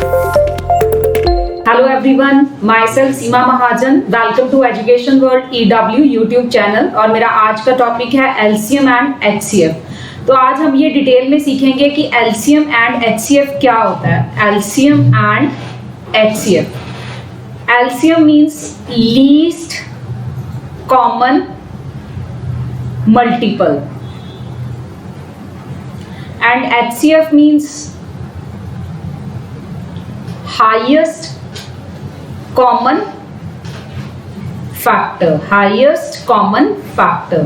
Hello everyone, myself Seema Mahajan, welcome to education world EW YouTube channel. और मेरा आज का टॉपिक है एलसीएम एंड एचसीएफ। तो आज हम ये डिटेल में सीखेंगे कि एलसीएम एंड एचसीएफ क्या होता है। LCM and HCF. LCM means least common multiple and HCF means highest common factor, highest common factor।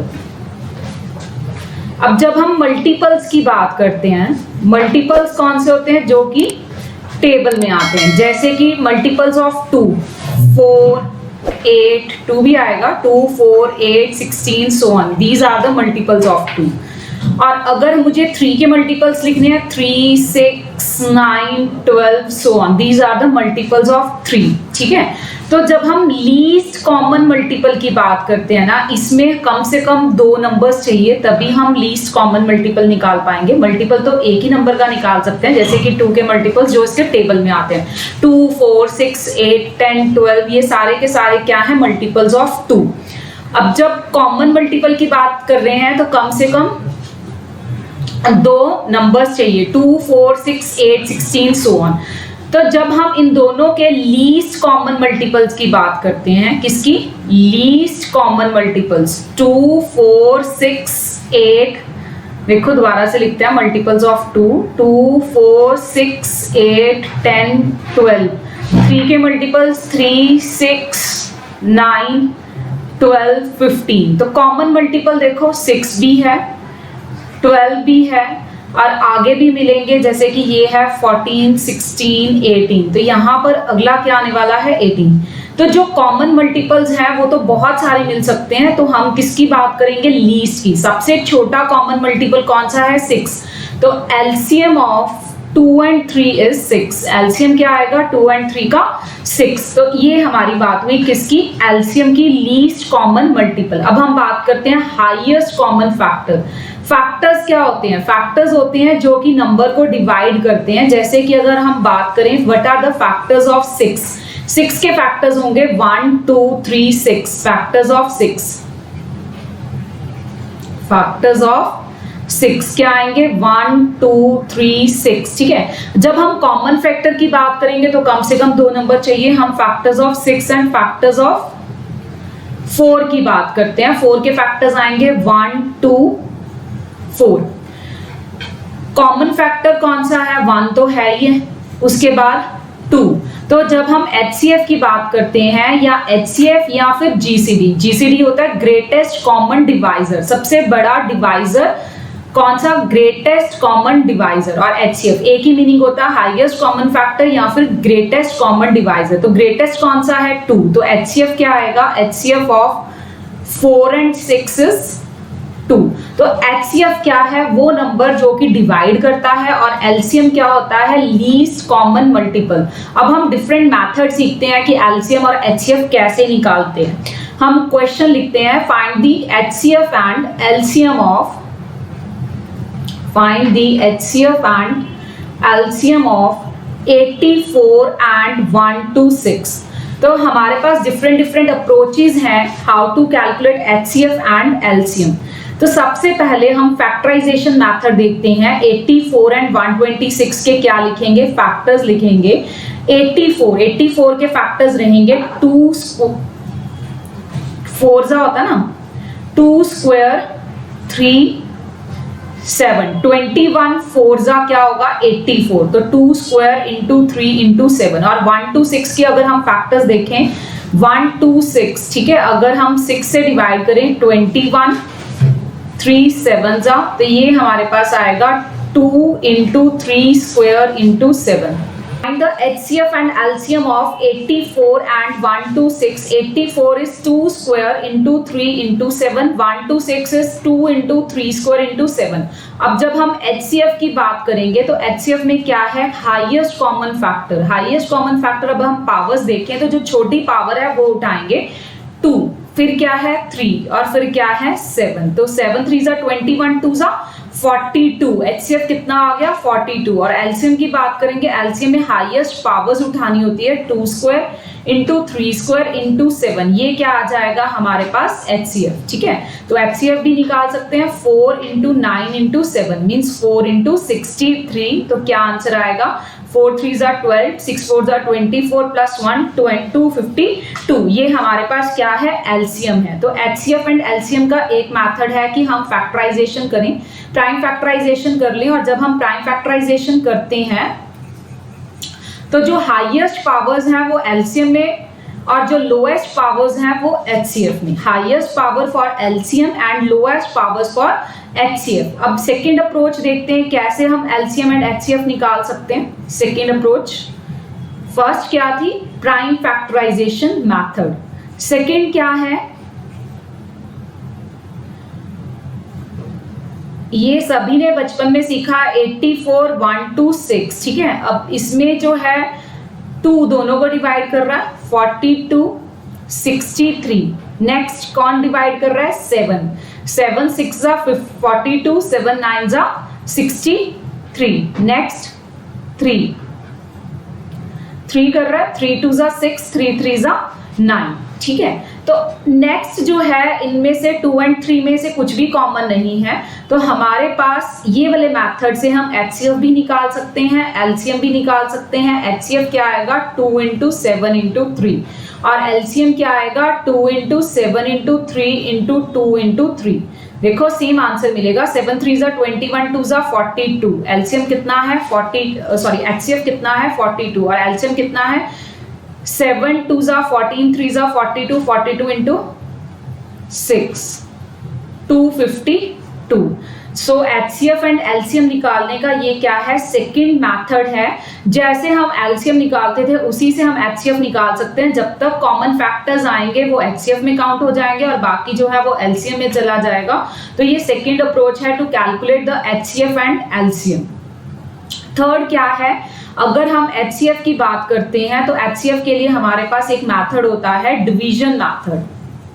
अब जब हम मल्टीपल्स की बात करते हैं, मल्टीपल्स कौन से होते हैं जो कि टेबल में आते हैं, जैसे कि मल्टीपल्स ऑफ 2, 4, 8, 2 भी आएगा, 2, 4, 8, 16 so on, these are the multiples of 2। और अगर मुझे 3 के मल्टीपल्स लिखने हैं, 3, 6, 9, 12 so on, these are the multiples of 3। ठीक है, तो जब हम लीस्ट कॉमन मल्टीपल की बात करते हैं ना, इसमें कम से कम 2 नंबर्स चाहिए, तभी हम लीस्ट कॉमन मल्टीपल निकाल पाएंगे। मल्टीपल तो एक ही नंबर का निकाल सकते हैं, जैसे कि 2 के मल्टीपल्स जो इसके टेबल में आते हैं, 2, 4, 6, 8, 10, 12, ये सारे के सारे क्या है, मल्टीपल्स ऑफ 2। अब जब कॉमन मल्टीपल की बात कर रहे हैं तो कम से कम 2 नंबर्स चाहिए, 2, 4, 6, 8, 16 so on। तो जब हम इन दोनों के लीस्ट कॉमन मल्टीपल्स की बात करते हैं, किसकी लीस्ट कॉमन मल्टीपल्स, 2, 4, 6, 8, देखो दोबारा से लिखते हैं मल्टीपल्स ऑफ 2, 2, 4, 6, 8, 10, 12, 3 के मल्टीपल्स 3, 6, 9, 12, 15। तो कॉमन मल्टीपल देखो 6 भी है, 12 भी है, और आगे भी मिलेंगे, जैसे कि ये है 14, 16, 18। तो यहाँ पर अगला क्या आने वाला है, 18। तो जो कॉमन मल्टीपल्स हैं वो तो बहुत सारे मिल सकते हैं, तो हम किसकी बात करेंगे, लीस्ट की। सबसे छोटा कॉमन मल्टीपल कौन सा है, 6। तो LCM of 2 and 3 is 6। LCM क्या आएगा, 2 and 3 का 6। तो ये हमारी बात हुई किसकी, एलसीएम की, लीस्ट कॉमन मल्टीपल। अब हम बात करते हैं हाईएस्ट कॉमन फैक्टर। फैक्टर्स क्या होते हैं, फैक्टर्स होते हैं जो कि नंबर को डिवाइड करते हैं। जैसे कि अगर हम बात करें what are the factors of 6, 6 के फैक्टर्स होंगे 1, 2, 3, 6। फैक्टर्स ऑफ 6, फैक्टर्स ऑफ 6 क्या आएंगे, 1, 2, 3, 6। ठीक है, जब हम कॉमन फैक्टर की बात करेंगे तो कम से कम 2 नंबर चाहिए। हम factors of 6 and factors of 4 की बात करते हैं। 4 के फैक्टर्स आएंगे 1, 2, 4। कॉमन फैक्टर कौन सा है, 1 तो है ही है, उसके बाद 2। तो जब हम HCF की बात करते हैं, या HCF या फिर GCD, GCD होता है ग्रेटेस्ट कॉमन डिवाइजर, सबसे बड़ा डिवाइजर कौन सा, ग्रेटेस्ट कॉमन डिवाइजर। और HCF एक ही मीनिंग होता है, हाईएस्ट कॉमन फैक्टर या फिर ग्रेटेस्ट कॉमन डिवाइजर। तो ग्रेटेस्ट कौन सा है, 2। तो HCF क्या आएगा, HCF ऑफ 4 and 6 is 2। तो HCF क्या है, वो नंबर जो कि डिवाइड करता है, और LCM क्या होता है, लीस्ट कॉमन मल्टीपल। अब हम डिफरेंट मेथड सीखते हैं कि LCM और HCF कैसे निकालते हैं। हम क्वेश्चन लिखते हैं, find the HCF and LCM of, find the HCF and LCM of 84 and 126। तो हमारे पास डिफरेंट अप्रोचेज हैं how to calculate HCF and LCM। तो सबसे पहले हम फैक्टराइजेशन मेथड देखते हैं। 84 एंड 126 के क्या लिखेंगे, फैक्टर्स लिखेंगे। 84 के फैक्टर्स रहेंगे 2, 4 होता ना, 2 स्क्वायर 3, 7, 21 4 क्या होगा, 84। तो 2 स्क्वायर इंटू 3 इंटू 7। और 126 की अगर हम फैक्टर्स देखें, 126, ठीक है, अगर हम 6 से डिवाइड करें, 21, 3 7 तो ये हमारे पास आएगा 2 into 3 square into 7। Find the HCF and LCM of 84 and 126. 84 is 2 square into 3 into 7. 126 is 2 into 3 square into 7. अब जब हम HCF की बात करेंगे तो HCF में क्या है, highest common factor. Highest common factor अब हम पावर्स देखें तो जो छोटी पावर है वो उठाएंगे 2। फिर क्या है 3 और फिर क्या है 7। तो 7 3 जा 21, 2 जा 42। एचसीएफ कितना आ गया 42। और एलसीएम की बात करेंगे, एलसीएम में हाईएस्ट पावर्स उठानी होती है 2 स्क्वायर इंटू 3 स्क्वायर इंटू 7। ये क्या आ जाएगा हमारे पास एचसीएफ। ठीक है, तो एचसीएफ भी निकाल सकते हैं 4 इंटू 9 इंटू 7 मीन्स 4 इंटू 63। तो क्या आंसर आएगा 4 3 जा 12, 6 4 जा 24 प्लस 1 252। ये हमारे पास क्या है एलसीएम है। तो एचसीएफ एंड एलसीएम का एक मेथड है कि हम फैक्टराइजेशन करें, प्राइम फैक्टराइजेशन कर लें। और जब हम प्राइम फैक्टराइजेशन करते हैं तो जो हाईएस्ट पावर्स हैं वो एलसीएम में और जो लोएस्ट पावर्स हैं वो एचसीएफ में। Highest power for LCM and lowest powers for HCF. अब सेकंड अप्रोच देखते हैं कैसे हम एलसीएम एंड एचसीएफ निकाल सकते हैं। सेकंड अप्रोच, फर्स्ट क्या थी प्राइम फैक्टराइजेशन मेथड, सेकंड क्या है ये सभी ने बचपन में सीखा 84 1 2 6। ठीक है, अब इसमें जो है 2 दोनों को डिवाइड कर रहा है 42 63। नेक्स्ट कौन डिवाइड कर रहा है 7 7 6 जा 42, 7 9 जा 63। नेक्स्ट 3 3 कर रहा है 3 2 जा 6, 3 3 जा 9। ठीक है, तो नेक्स्ट जो है इनमें से 2 और 3 में से कुछ भी कॉमन नहीं है, तो हमारे पास ये वाले मेथड से हम एचसीएफ भी निकाल सकते हैं, एलसीएम भी निकाल सकते हैं। एचसीएफ क्या आएगा 2 इंटू 7 इंटू 3 और एलसीएम क्या आएगा 2 इंटू 7 इंटू 3 इंटू 2 इंटू 3। देखो सेम आंसर मिलेगा 7 3 जा 21, 2 जा 42। एलसीएम कितना है एचसीएफ कितना है 42 और एलसीएम कितना है 7 2 जा 14, 3 जा 42, 42 into 6 252। So HCF and LCM निकालने का ये क्या है सेकंड मेथड है। जैसे हम एलसीएम निकालते थे उसी से हम एचसीएफ निकाल सकते हैं। जब तक कॉमन फैक्टर्स आएंगे वो एचसीएफ में काउंट हो जाएंगे और बाकी जो है वो एलसीएम में चला जाएगा। तो ये सेकंड अप्रोच है to calculate the HCF and LCM. Third क्या है, अगर हम एचसीएफ की बात करते हैं तो एचसीएफ के लिए हमारे पास एक मेथड होता है डिवीजन मेथड।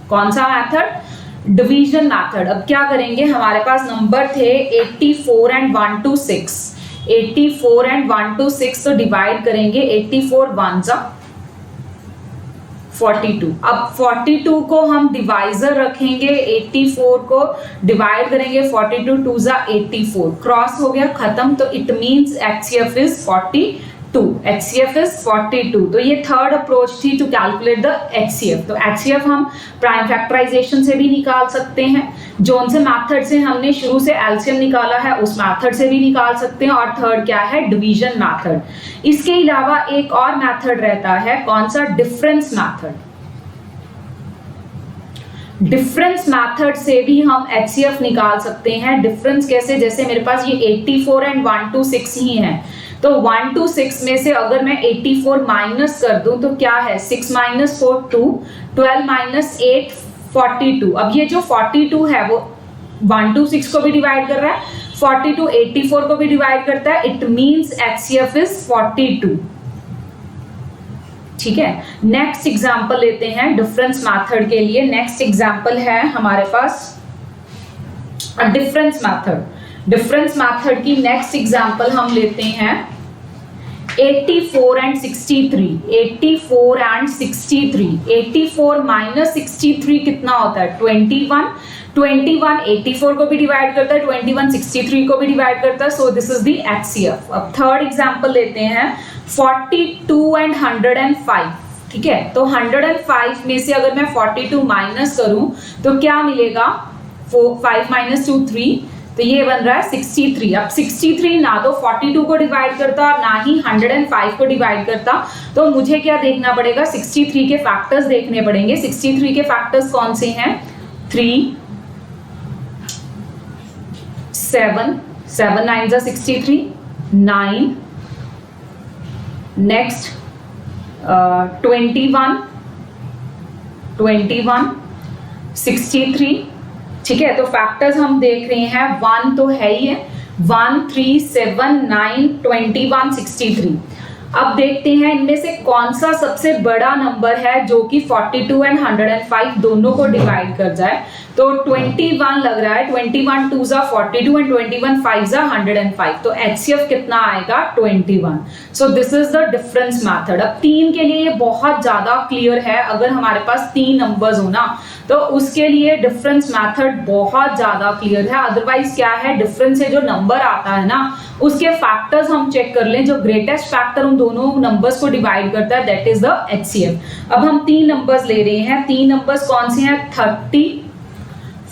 कौन सा मेथड डिवीजन मेथड। अब क्या करेंगे, हमारे पास नंबर थे 84 एंड 1 2 6, 84 एंड 1 2 6 तो डिवाइड करेंगे 84 1 जा 42। अब 42 को हम डिवाइजर रखेंगे, 84 को डिवाइड करेंगे 42, 2 जा 84, क्रॉस हो गया खत्म। तो it means HCF is 42, HCF is 42। तो ये थर्ड अप्रोच थी टू कैलकुलेट द एचसीएफ। तो एचसीएफ हम प्राइम फैक्टराइजेशन से भी निकाल सकते हैं, जोन से मेथड से हमने शुरू से एलसीएम निकाला है उस मेथड से भी निकाल सकते हैं। और थर्ड क्या है डिवीजन मेथड। इसके अलावा एक और मेथड रहता है, कौन सा डिफरेंस मेथड। डिफरेंस मेथड से भी हम एचसीएफ निकाल सकते हैं। डिफरेंस कैसे, जैसे मेरे पास ये 84 एंड 1 2 6 ही है, तो 1 2 6 में से अगर मैं 84 माइनस कर दूं तो क्या है 6 माइनस 4 2, 12 माइनस 8 42। अब ये जो 42 है वो 1 2 6 को भी डिवाइड कर रहा है, 42 84 को भी डिवाइड करता है। It means HCF is 42। ठीक है, नेक्स्ट एग्जांपल लेते हैं डिफरेंस मेथड के लिए। नेक्स्ट एग्जांपल है हमारे पास डिफरेंस मेथड। डिफरेंस मेथड की नेक्स्ट एग्जांपल हम लेते हैं 84 एंड 63। 84 एंड 63, 84 माइनस 63 कितना होता है 21, 21 84 को भी डिवाइड करता है, 21 63 को भी डिवाइड करता है। सो दिस इज द एचसीएफ। अब थर्ड एग्जांपल लेते हैं 42 एंड 105। ठीक है, तो 105 में से अगर मैं 42 माइनस करूं तो क्या मिलेगा 5 माइनस 2 3, तो ये बन रहा है 63। अब 63 ना तो 42 को डिवाइड करता और ना ही 105 को डिवाइड करता, तो मुझे क्या देखना पड़ेगा 63 के फैक्टर्स देखने पड़ेंगे। 63 के फैक्टर्स कौन से हैं 3 7 7 9 जा 63, 9 नेक्स्ट 21 63। ठीक है, तो फैक्टर्स हम देख रहे हैं 1 तो है ही है, 1 3 7 9 21 63। अब देखते हैं इनमें से कौन सा सबसे बड़ा नंबर है जो कि 42 एंड 105 दोनों को डिवाइड कर जाए। तो 21 लग रहा है, 21 2 जा 42 एंड 21 5 जा 105, तो HCF कितना आएगा 21। सो this is the difference method. अब 3 के लिए ये बहुत ज्यादा क्लियर है, अगर हमारे पास 3 नंबर्स हो ना तो उसके लिए डिफरेंस मेथड बहुत ज्यादा क्लियर है। अदरवाइज क्या है, डिफरेंस से जो नंबर आता है ना उसके फैक्टर्स हम चेक कर लें, जो ग्रेटेस्ट फैक्टर उन दोनों नंबर्स को डिवाइड करता है दैट इज द HCF। अब हम 3 नंबर्स ले रहे हैं, 3 नंबर्स कौन से हैं, 30,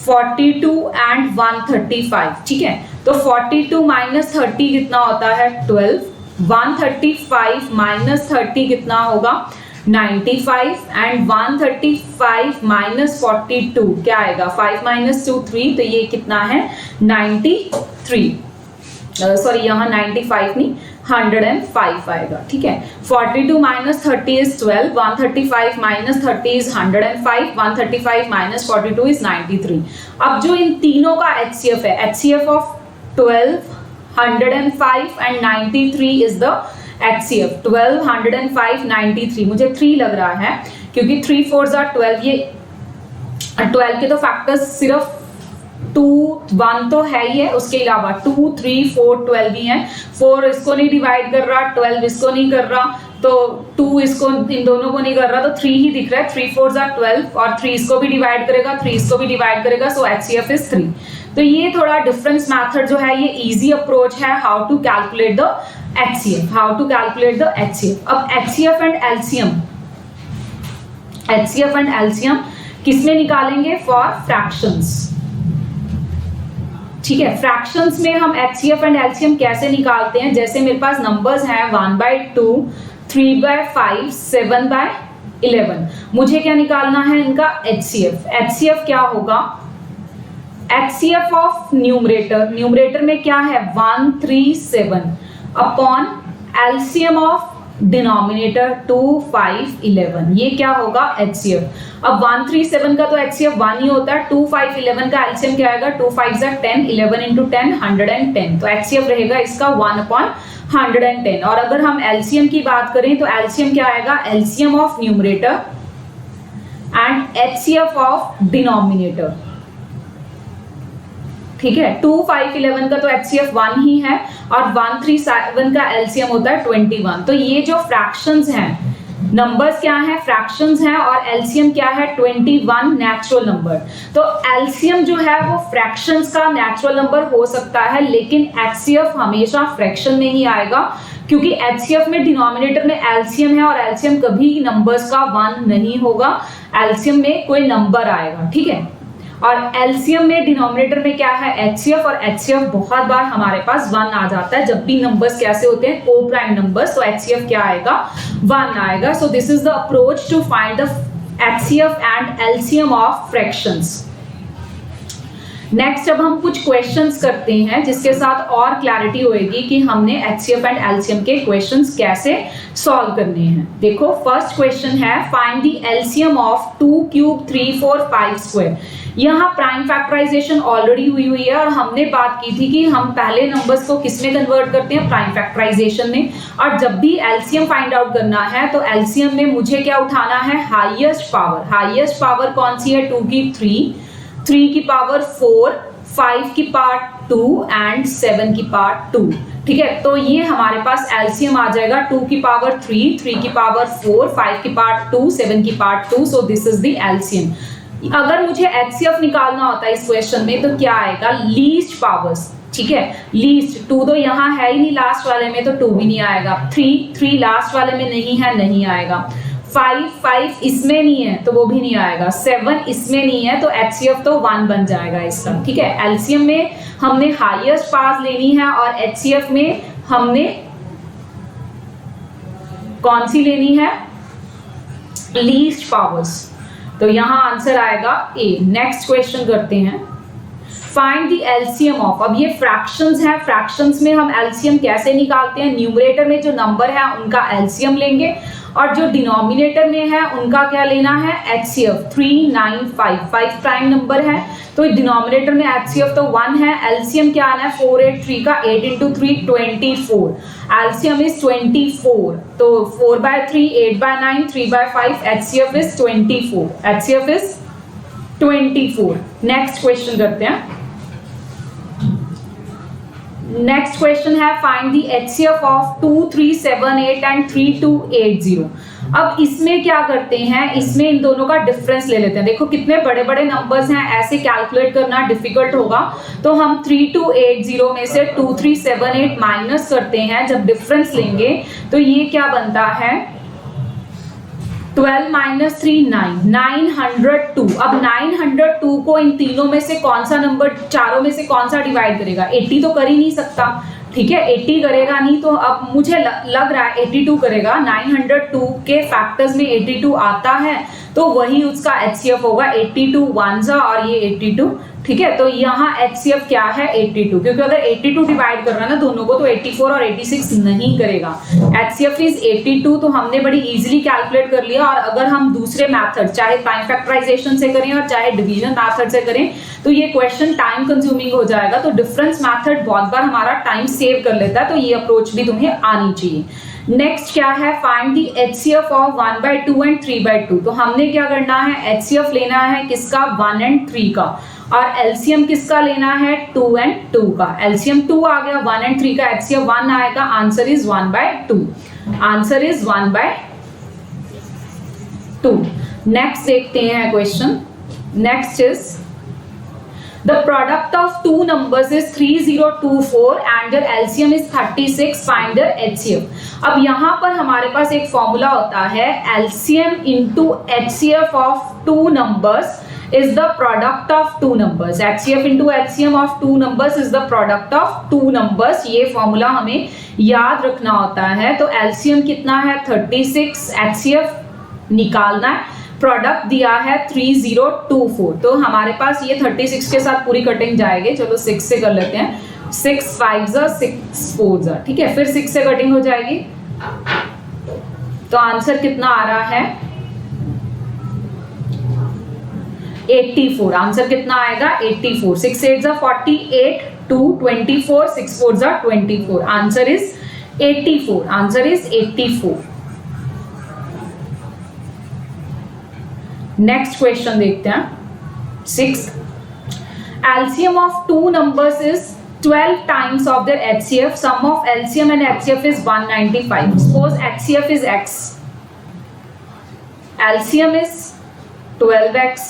42 एंड 135, ठीक है। तो 42 माइनस 30 कितना होता है 12, 135 माइनस 30 कितना होगा 95 एंड 135 माइनस 42 क्या आएगा 5 माइनस 2 3, तो ये कितना है 93, सॉरी यहाँ 95 नहीं 105 आएगा, ठीक है। 42 minus 30 is 12, 135 minus 30 is 105, 135 minus 42 is 93। अब जो इन तीनों का HCF है, HCF of 12, 105 and 93 is the HCF। 12, 105, 93, मुझे 3 लग रहा है क्योंकि 3 4 are 12, ये 12 के तो फैक्टर्स सिर्फ 2 1 तो है ही है, उसके अलावा 2 3 4 12 भी हैं। 4 इसको नहीं डिवाइड कर रहा, 12 इसको नहीं कर रहा, तो 2 इसको इन दोनों को नहीं कर रहा, तो 3 ही दिख रहा है। 3 4 are 12 और 3 इसको भी डिवाइड करेगा, 3 इसको भी डिवाइड करेगा, सो HCF इज 3। तो ये थोड़ा डिफरेंस मैथड जो है ये इजी अप्रोच है how to calculate the HCF, how to calculate the HCF। अब HCF and LCM, HCF and LCM किसमें निकालेंगे, फॉर फ्रैक्शंस, ठीक है। फ्रैक्शंस में हम HCF एंड LCM कैसे निकालते हैं, जैसे मेरे पास नंबर्स हैं 1/2, 3/5, 7/11, मुझे क्या निकालना है इनका HCF। HCF क्या होगा, HCF ऑफ न्यूमरेटर, न्यूमरेटर में क्या है 137 अपॉन LCM ऑफ डिनोमिनेटर 2 5 11, ये क्या होगा HCF। अब 137 का तो HCF 1 ही होता है, 2 5 11 का LCM क्या आएगा 2 5 10, 11 into 10 110, तो HCF रहेगा इसका 1/110। और अगर हम LCM की बात करें तो LCM क्या आएगा, LCM of numerator and HCF of denominator, ठीक है। 2 5 11 का तो HCF 1 ही है और 137 का LCM होता है 21। तो ये जो फ्रैक्शंस हैं, नंबर्स क्या हैं, फ्रैक्शंस हैं, और LCM क्या है 21 नेचुरल नंबर। तो LCM जो है वो फ्रैक्शंस का नेचुरल नंबर हो सकता है, लेकिन HCF हमेशा फ्रैक्शन में ही आएगा, क्योंकि HCF में डिनोमिनेटर में LCM है और LCM कभी नंबर्स का 1 नहीं होगा, LCM में कोई नंबर आएगा, ठीक है। और LCM में डिनोमिनेटर में क्या है HCF, और HCF बहुत बार हमारे पास 1 आ जाता है जब भी नंबर्स कैसे होते हैं को प्राइम नंबर्स, तो HCF क्या आएगा 1 आएगा। So this is the approach to find the HCF and LCM of fractions. Next अब हम कुछ क्वेश्चंस करते हैं जिसके साथ और क्लैरिटी होएगी कि हमने HCF एंड LCM के क्वेश्चंस कैसे सॉल्व करने हैं। देखो फर्स्ट क्वेश्चन है find the LCM of 2 cube 3 4 5 square. यहाँ प्राइम फैक्टराइजेशन ऑलरेडी हुई है और हमने बात की थी कि हम पहले नंबर्स को किस में कन्वर्ट करते हैं, प्राइम फैक्टराइजेशन में। और जब भी LCM फाइंड आउट करना है तो LCM में मुझे क्या उठाना है, हाईएस्ट पावर। हाईएस्ट पावर कौन सी है, 2 की 3 की पावर 4, 5 की पावर 2 एंड 7 की पावर 2, ठीक है। तो ये हमारे पास LCM आ जाएगा 2 की पावर 3 की पावर 4, 5 की पावर 2, 7 की power 2। So this is the LCM। अगर मुझे HCF निकालना होता है इस क्वेश्चन में तो क्या आएगा, लीस्ट पावर्स, ठीक है। लीस्ट 2 तो यहाँ है ही नहीं लास्ट वाले में, तो 2 भी नहीं आएगा। 3 लास्ट वाले में नहीं है, नहीं आएगा। 5 इसमें नहीं है तो वो भी नहीं आएगा। 7 इसमें नहीं है तो HCF तो 1 बन जाएगा इसका, ठीक है। LCM में हमने हाईएस्ट पावर्स लेनी है और HCF में हमने कौन सी लेनी है, लीस्ट पावर्स। तो यहां आंसर आएगा A। नेक्स्ट क्वेश्चन करते हैं, फाइंड द LCM ऑफ। अब ये फ्रैक्शंस हैं, फ्रैक्शंस में हम LCM कैसे निकालते हैं, न्यूमरेटर में जो नंबर है उनका LCM लेंगे और जो डिनोमिनेटर में है उनका क्या लेना है, HCF 395, 5 प्राइम नंबर है तो डिनोमिनेटर में HCF तो 1 है। एलसीएम क्या आना है 483 का, 8 इंटू 3 24, एलसीएम इज 24, तो 4/3, 8/9, 3/5, HCF is 24, HCF is 24। Next question करते हैं। नेक्स्ट क्वेश्चन है find the HCF of 2378 and 3280। अब इसमें क्या करते हैं, इसमें इन दोनों का डिफरेंस ले लेते हैं। देखो कितने बड़े बड़े नंबर्स हैं, ऐसे कैलकुलेट करना डिफिकल्ट होगा, तो हम 3280 में से 2378 माइनस करते हैं। जब डिफरेंस लेंगे तो ये क्या बनता है, 12 माइनस 3 9, 902। अब 902 को इन तीनों में से कौन सा नंबर, चारों में से कौन सा डिवाइड करेगा, 80 तो कर ही नहीं सकता, ठीक है 80 करेगा नहीं, तो अब मुझे लग रहा है 82 करेगा। 902 के फैक्टर्स में 82 आता है तो वही उसका HCF होगा, 82 1 और ये 82, ठीक है। तो यहाँ HCF क्या है 82, क्योंकि अगर 82 डिवाइड कर रहा है ना दोनों को तो 84 और 86 नहीं करेगा। HCF इज 82, तो हमने बड़ी इजीली कैलकुलेट कर लिया। और अगर हम दूसरे मेथड चाहे टाइम फैक्टराइजेशन से करें और चाहे डिवीजन मेथड से करें तो ये क्वेश्चन टाइम कंज्यूमिंग हो जाएगा। तो डिफरेंस मेथड बहुत बार हमारा टाइम सेव कर लेता है, तो ये अप्रोच भी तुम्हें आनी चाहिए। नेक्स्ट क्या है, find the HCF of 1/2 and 3/2। तो हमने क्या करना है, HCF लेना है किसका, 1 एंड 3 का, और LCM किसका लेना है, 2 एंड 2 का। LCM 2 आ गया, 1 एंड 3 का HCF 1 आएगा, answer is 1/2, answer is 1/2। Next देखते हैं question. Next is the product of two numbers is 3024 and their LCM is 36, find their HCF। अब यहाँ पर हमारे पास एक फॉर्मूला होता है, LCM into HCF of two numbers is the product of two numbers। HCF into LCM of two numbers is the product of two numbers। ये formula हमें याद रखना होता है। तो LCM कितना है 36, HCF निकालना है, प्रोडक्ट दिया है 3024, तो हमारे पास ये 36 के साथ पूरी कटिंग जाएगी। चलो 6 से कर लेते हैं, 6 5 6 4, ठीक है, फिर 6 से कटिंग हो जाएगी। तो आंसर कितना आ रहा है 84, आंसर कितना आएगा 84। 6 8 48, 2 24, 6 4 24, answer is 84, answer is 84। Next question देखते हैं 6। LCM of two numbers is 12 times of their HCF. Sum of LCM and HCF is 195. Suppose HCF is X, LCM is 12X,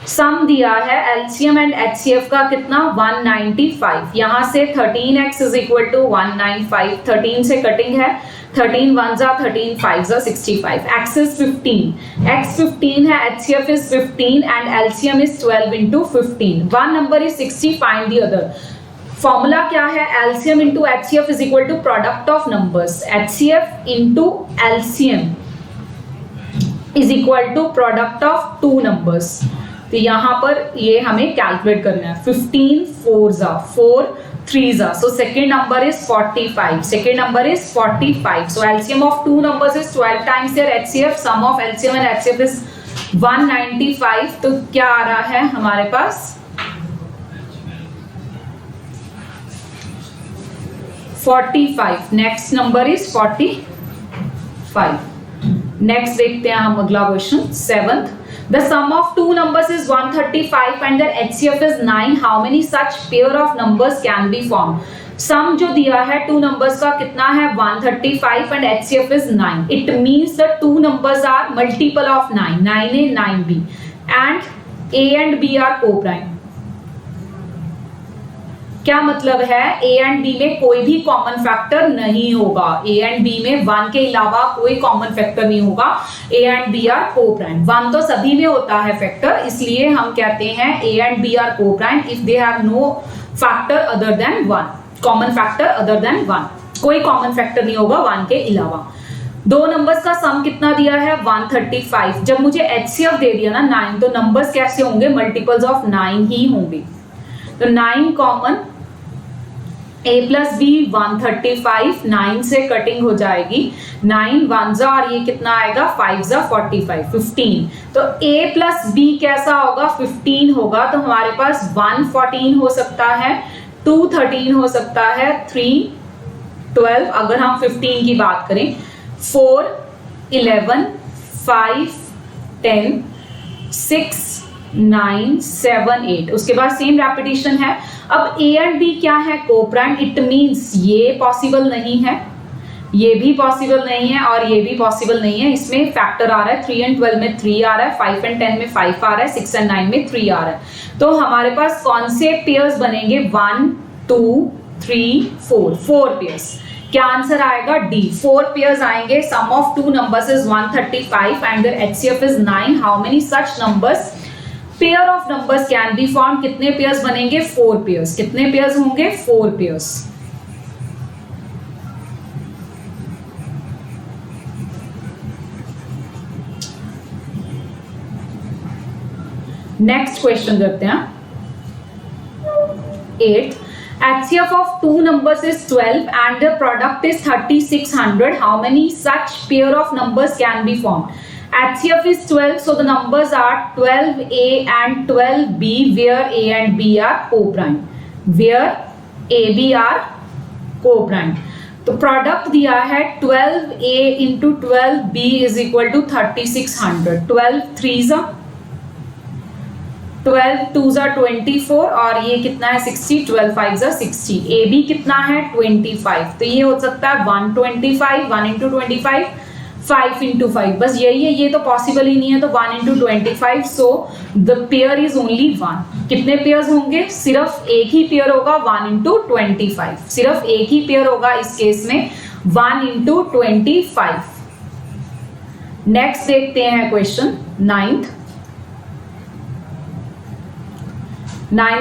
सम दिया है LCM एंड HCF का कितना 195। यहाँ से 13x is equal to 195, 13 से cutting है, 13 1 13 5 65, x is 15, x 15 है, HCF is 15 and LCM is 12 into 15। one number is 60, find the other। Formula क्या है, LCM into HCF is equal to product of numbers, HCF into LCM is equal to product of two numbers। तो यहाँ पर ये हमें calculate करना है, 15 4 4 3 so second number is 45, second number is 45। so LCM of two numbers is 12 times their HCF, sum of LCM and HCF is 195। तो क्या आ रहा है हमारे पास 45, नेक्स्ट नंबर इज 45। नेक्स्ट देखते हैं हम अगला question 7th। The sum of two numbers is 135 and their HCF is 9. How many such pair of numbers can be formed? Sum जो दिया है two numbers का कितना है 135 and HCF is 9. It means the two numbers are multiple of 9, 9A 9B and A and B are co-prime। क्या मतलब है, A and B में कोई भी कॉमन फैक्टर नहीं होगा, A एंड B में 1 के अलावा कोई कॉमन फैक्टर नहीं होगा, A एंड B आर को प्राइम। 1 तो सभी में होता है फैक्टर, इसलिए हम कहते हैं A and B are coprime if they have no factor other than 1, common factor other than 1, कोई कॉमन फैक्टर नहीं होगा 1 के अलावा। दो नंबर्स का सम कितना दिया है 135। जब मुझे HCF दे दिया ना 9, तो नंबर्स कैसे होंगे, मल्टीपल्स ऑफ 9 ही होंगे। तो 9 कॉमन a प्लस बी 135, 9 से कटिंग हो जाएगी, 9 1 जा और ये कितना आएगा 5 जा 45, 15। तो a प्लस b कैसा होगा 15 होगा, तो हमारे पास 1 14 हो सकता है, 2 13 हो सकता है, 3 12 अगर हम 15 की बात करें, 4 11 5 10 6 9 7 8। उसके बाद सेम रेपिटेशन है। अब a एंड b क्या है कोप्राइम, इट मींस ये पॉसिबल नहीं है, ये भी पॉसिबल नहीं है और ये भी पॉसिबल नहीं है। इसमें फैक्टर आ रहा है, 3 एंड 12 में 3 आ रहा है, 5 एंड 10 में 5 आ रहा है, 6 एंड 9 में 3 आ रहा है। तो हमारे पास कौन से पेयर्स बनेंगे 1 2 3 4, 4 पेयर्स। क्या आंसर आएगा डी, 4 पेयर्स आएंगे। Sum of two numbers is 135 and their HCF is 9। How many such numbers pair of numbers can be form, कितने पेयर्स बनेंगे 4 पेयर्स। कितने पेयर्स होंगे 4 पेयर्स। नेक्स्ट क्वेश्चन करते हैं 8th। HCF of two numbers is 12 and the product is 3600. How many such pair of numbers can be formed? HCF is 12, so the numbers are 12A and 12B, where A and B are co-prime, where AB are co-prime. तो product दिया है 12A into 12B is equal to 3600। 12 3 जा 12 2 जा 24 और ये कितना है 60, 12 5 जा 60। ए बी कितना है 25, तो ये हो सकता है 125, 1 इंटू 25 5 इंटू 5, बस यही है, ये तो पॉसिबल ही नहीं है, तो 1 into 25, so the pair is only 1। कितने पेयर्स होंगे, सिर्फ एक ही पेयर होगा 1 इंटू 25, सिर्फ एक ही पेयर होगा इस केस में 1 इंटू 25। नेक्स्ट देखते हैं क्वेश्चन 9th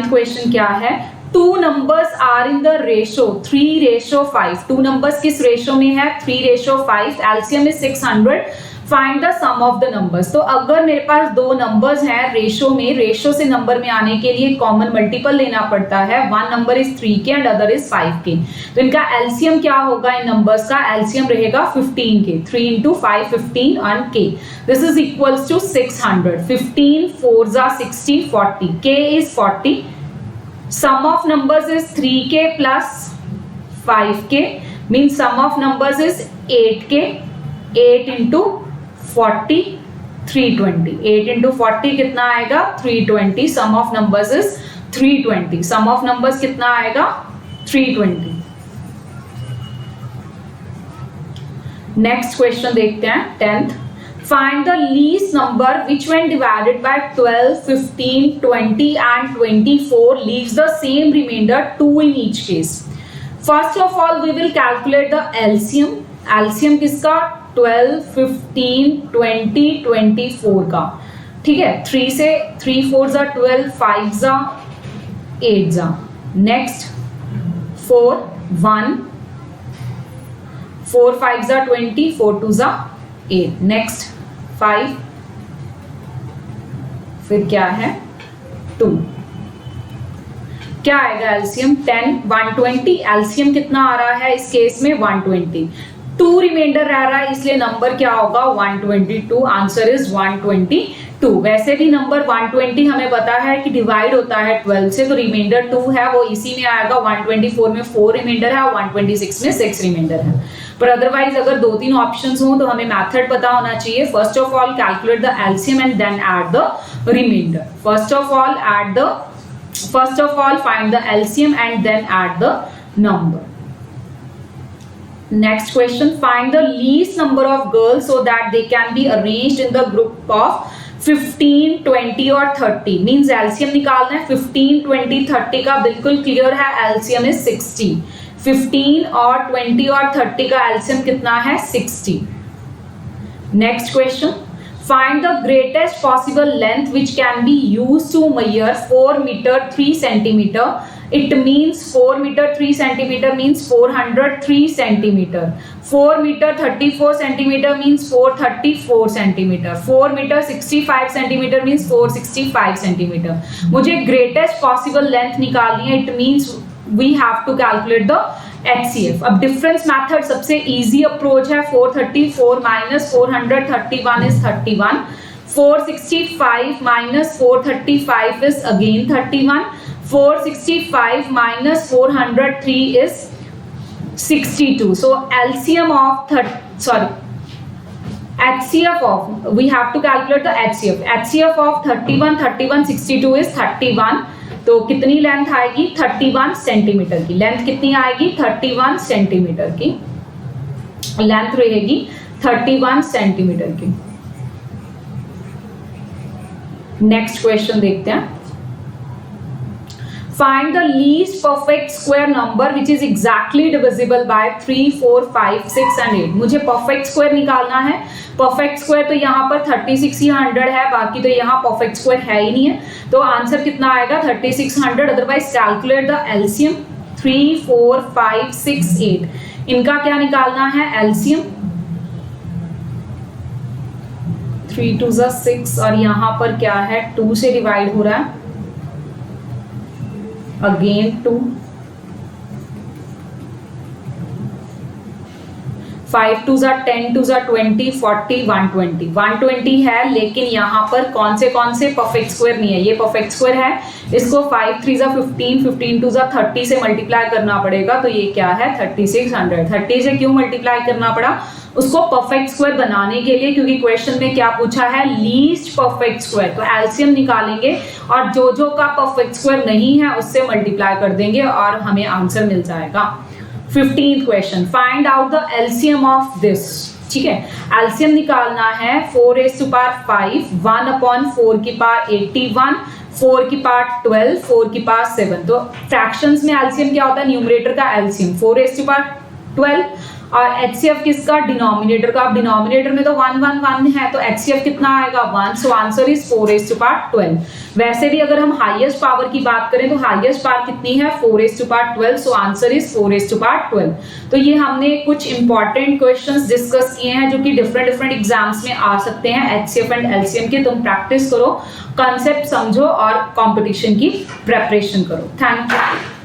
क्वेश्चन क्या है, two numbers are in the ratio 3:5। Two numbers किस रेशो में है 3:5, LCM is 600, find the sum of the numbers. तो अगर मेरे पास दो नंबर्स हैं रेशो में, रेशो से नंबर में आने के लिए कॉमन मल्टीपल लेना पड़ता है। वन नंबर इज 3 के एंड अदर इज 5 के, तो इनका एलसीएम क्या होगा, इन नंबर्स का एलसीएम रहेगा 15 k, 3 into 5 15 and k, this is equals to 600। 15 4 जा 60 40, k is 40। Sum of numbers is 3k plus 5k, mean sum of numbers is 8k, 8 into 40 320, 8 into 40 कितना आएगा 320। Sum of numbers is 320, sum of numbers कितना आएगा 320। Next question देखते हैं 10th। Find the least number which when divided by 12, 15, 20 and 24 leaves the same remainder 2 in each case. First of all we will calculate the LCM. LCM किसका 12, 15, 20, 24 का, ठीक है। 3 से 3 4 जा 12, 5 जा 8 जा, नेक्स्ट 4 1, 4 5 जा 20, 4 2 जा 8, नेक्स्ट 5, फिर क्या है 2। क्या आएगा एलसीएम 10 120, एलसीएम कितना आ रहा है इस केस में 120, 2 रिमाइंडर रह रहा है इसलिए नंबर क्या होगा 122, आंसर इज 122। वैसे भी नंबर 120 हमें पता है कि डिवाइड होता है 12 से, तो रिमाइंडर 2 है वो इसी में आएगा। 124 में 4 रिमाइंडर है और 126 में 6 रिमाइंडर है। पर अदरवाइज अगर 2-3 ऑप्शंस हो तो हमें मेथड पता होना चाहिए। First of all calculate the LCM and then add the remainder. First of all find the LCM and then add the number. Next question, find the least number of girls so that they can be arranged in the group of 15, 20 और 30। Means LCM निकालना है 15, 20, 30 का बिल्कुल clear है, LCM is 60। 15 और 20 और 30 का LCM कितना है 60। Next question, find the greatest possible length which can be used to measure 4 meter 3 centimeter. It means 4 meter 3 centimeter means 403 centimeter. 4 meter 34 centimeter means 434 centimeter. 4 meter 65 centimeter means 465 centimeter. मुझे greatest possible length निकालनी है. It means we have to calculate the HCF। अब difference method सबसे easy approach है। 434 minus 431 is 31, 465 minus 435 is again 31, 465 minus 403 is 62. So LCM of HCF of, we have to calculate the HCF. HCF of 31, 31, 62 is 31. तो कितनी length आएगी? 31 centimetre की। Length कितनी आएगी? 31 centimetre की लेंथ रहेगी, 31 सेंटीमीटर की। नेक्स्ट क्वेश्चन देखते हैं। Find the least perfect square number which is exactly divisible by 3, 4, 5, 6 and 8। मुझे परफेक्ट स्क्वायर निकालना है। परफेक्ट स्क्वायर तो यहाँ पर 36 या 100 है, बाकी तो यहाँ परफेक्ट स्क्वायर है ही नहीं है। तो आंसर कितना आएगा? 3600। Otherwise calculate the LCM. 3, 4, 5, 6, 8 इनका क्या निकालना है? एलसीएम। 3 2 6 और यहाँ पर क्या है? 2 से डिवाइड हो रहा है, अगेन 2, 5 2 10 2 20 40 120 120 है, लेकिन यहाँ पर कौन से परफेक्ट स्क्वायर नहीं है। ये परफेक्ट स्क्वायर है, इसको 5 3 15 15 2 30 से मल्टीप्लाई करना पड़ेगा। तो ये क्या है? 3600। 30 से क्यों मल्टीप्लाई करना पड़ा? उसको परफेक्ट स्क्वायर बनाने के लिए, क्योंकि क्वेश्चन में क्या पूछा है? Least perfect square. तो एलसीएम निकालेंगे और जो का परफेक्ट स्क्वायर नहीं है उससे मल्टीप्लाई कर देंगे और हमें आंसर मिल जाएगा। 15th question, find out the LCM of this. ठीक है, एलसीएम निकालना है। 4⁵, 1/4 की पावर 81, 4 की पावर 12, 4 की पावर 7। तो फ्रैक्शंस में एलसीएम क्या होता है? न्यूमरेटर का एलसीएम 4⁵12 और एचसीएफ किसका? डिनोमिनेटर का। अब डिनोमिनेटर में तो 1 1 1 है, तो एचसीएफ कितना आएगा? 1। So answer is 4⁵12। वैसे भी अगर हम हाईएस्ट पावर की बात करें तो हाईएस्ट पावर कितनी है? 4⁵12। So answer is 4⁵12। तो ये हमने कुछ इंपॉर्टेंट क्वेश्चंस डिस्कस किए हैं जो कि डिफरेंट एग्जाम्स में आ सकते हैं एचसीएफ एंड एलसीएम के। तुम प्रैक्टिस करो, कंसेप्ट समझो और कंपटीशन की प्रेपरेशन करो। Thank you.